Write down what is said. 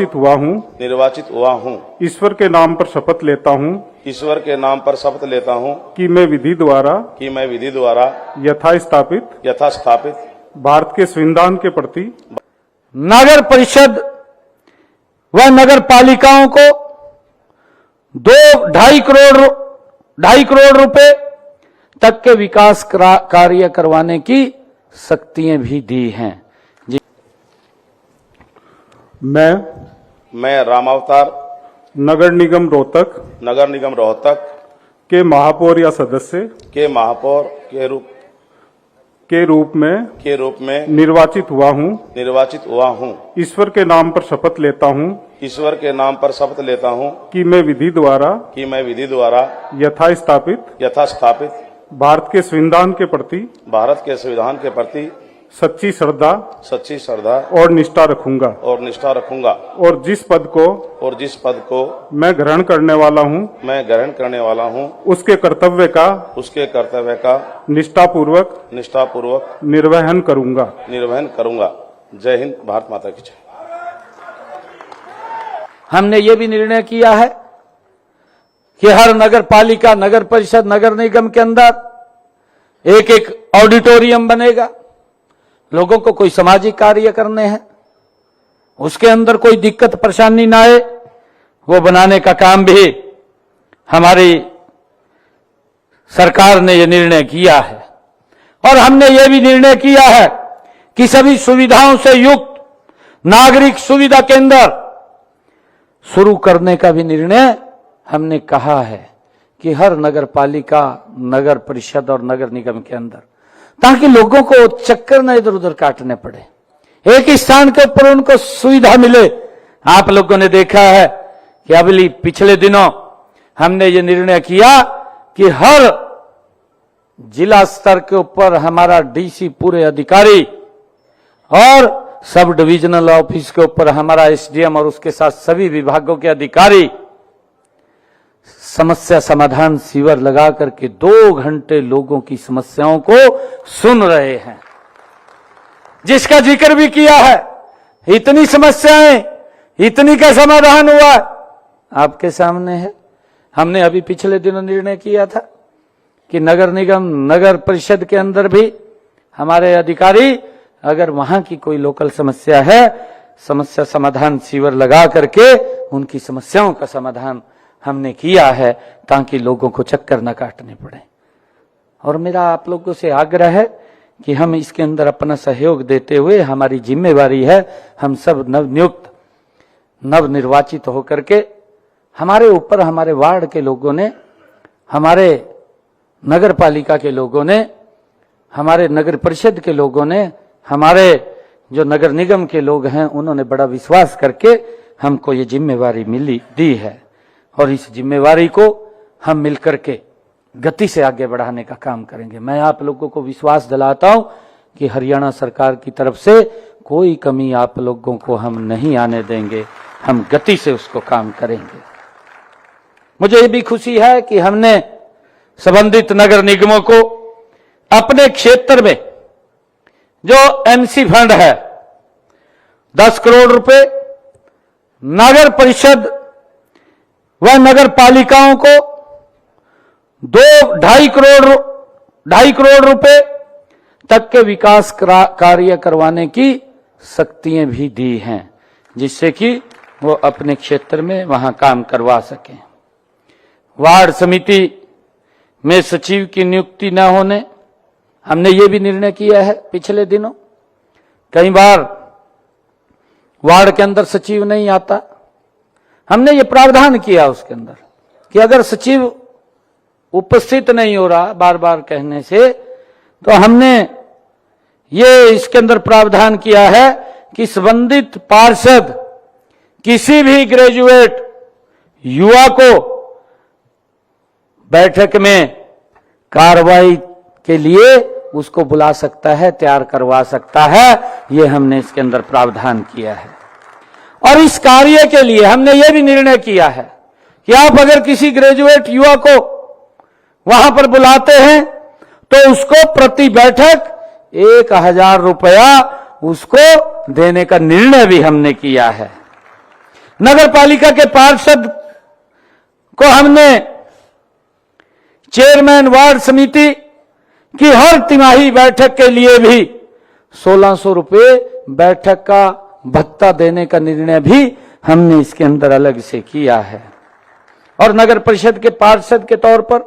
निर्वाचित हुआ हूँ। ईश्वर के नाम पर शपथ लेता हूँ ईश्वर के नाम पर शपथ लेता हूँ कि मैं विधि द्वारा यथास्थापित भारत के संविधान के प्रति नगर परिषद व नगर पालिकाओं को 2.5 करोड़ रुपए तक के विकास कार्य करवाने की शक्तियां भी दी हैं। मैं रामावतार नगर निगम रोहतक के महापौर या सदस्य के रूप में निर्वाचित हुआ हूँ। ईश्वर के नाम पर शपथ लेता हूँ कि मैं विधि द्वारा यथास्थापित भारत के संविधान के प्रति सच्ची श्रद्धा और निष्ठा रखूंगा और जिस पद को मैं ग्रहण करने वाला हूँ उसके कर्तव्य का निष्ठापूर्वक निर्वहन करूंगा। जय हिंद, भारत माता की जय। हमने ये भी निर्णय किया है कि हर नगर पालिका, नगर परिषद, नगर निगम के अंदर एक ऑडिटोरियम बनेगा। लोगों को कोई सामाजिक कार्य करने हैं, उसके अंदर कोई दिक्कत परेशानी ना आए, वो बनाने का काम भी हमारी सरकार ने ये निर्णय किया है। और हमने ये भी निर्णय किया है कि सभी सुविधाओं से युक्त नागरिक सुविधा केंद्र शुरू करने का भी निर्णय हमने कहा है कि हर नगर पालिका, नगर परिषद और नगर निगम के अंदर, ताकि लोगों को चक्कर न इधर उधर काटने पड़े, एक ही स्थान के ऊपर उनको सुविधा मिले। आप लोगों ने देखा है कि अभी पिछले दिनों हमने ये निर्णय किया कि हर जिला स्तर के ऊपर हमारा डीसी पूरे अधिकारी और सब डिविजनल ऑफिस के ऊपर हमारा एसडीएम और उसके साथ सभी विभागों के अधिकारी समस्या समाधान शिविर लगा करके 2 घंटे लोगों की समस्याओं को सुन रहे हैं, जिसका जिक्र भी किया है। इतनी समस्याएं, इतनी का समाधान हुआ आपके सामने है। हमने अभी पिछले दिनों निर्णय किया था कि नगर निगम, नगर परिषद के अंदर भी हमारे अधिकारी, अगर वहां की कोई लोकल समस्या है, समस्या समाधान शिविर लगा करके उनकी समस्याओं का समाधान हमने किया है, ताकि लोगों को चक्कर न काटने पड़े। और मेरा आप लोगों से आग्रह है कि हम इसके अंदर अपना सहयोग देते हुए, हमारी जिम्मेवारी है, हम सब नवनियुक्त, नवनिर्वाचित होकर के हमारे ऊपर हमारे वार्ड के लोगों ने, हमारे नगर पालिका के लोगों ने, हमारे नगर परिषद के लोगों ने, हमारे जो नगर निगम के लोग हैं, उन्होंने बड़ा विश्वास करके हमको ये जिम्मेवारी दी है। और इस जिम्मेवारी को हम मिलकर के गति से आगे बढ़ाने का काम करेंगे। मैं आप लोगों को विश्वास दिलाता हूं कि हरियाणा सरकार की तरफ से कोई कमी आप लोगों को हम नहीं आने देंगे, हम गति से उसको काम करेंगे। मुझे ये भी खुशी है कि हमने संबंधित नगर निगमों को अपने क्षेत्र में जो एमसी फंड है 10 करोड़ रुपए, नगर परिषद व नगर पालिकाओं को 2.5 करोड़ रुपए तक के विकास कार्य करवाने की शक्तियां भी दी हैं, जिससे कि वो अपने क्षेत्र में वहां काम करवा सकें। वार्ड समिति में सचिव की नियुक्ति न होने, हमने ये भी निर्णय किया है। पिछले दिनों कई बार वार्ड के अंदर सचिव नहीं आता, हमने ये प्रावधान किया उसके अंदर कि अगर सचिव उपस्थित नहीं हो रहा बार बार कहने से, तो हमने ये इसके अंदर प्रावधान किया है कि संबंधित पार्षद किसी भी ग्रेजुएट युवा को बैठक में कार्रवाई के लिए उसको बुला सकता है, तैयार करवा सकता है। ये हमने इसके अंदर प्रावधान किया है। और इस कार्य के लिए हमने ये भी निर्णय किया है कि आप अगर किसी ग्रेजुएट युवा को वहां पर बुलाते हैं तो उसको प्रति बैठक 1000 रुपया उसको देने का निर्णय भी हमने किया है। नगर पालिका के पार्षद को हमने चेयरमैन वार्ड समिति की हर तिमाही बैठक के लिए भी 1600 रुपए बैठक का भत्ता देने का निर्णय भी हमने इसके अंदर अलग से किया है। और नगर परिषद के पार्षद के तौर पर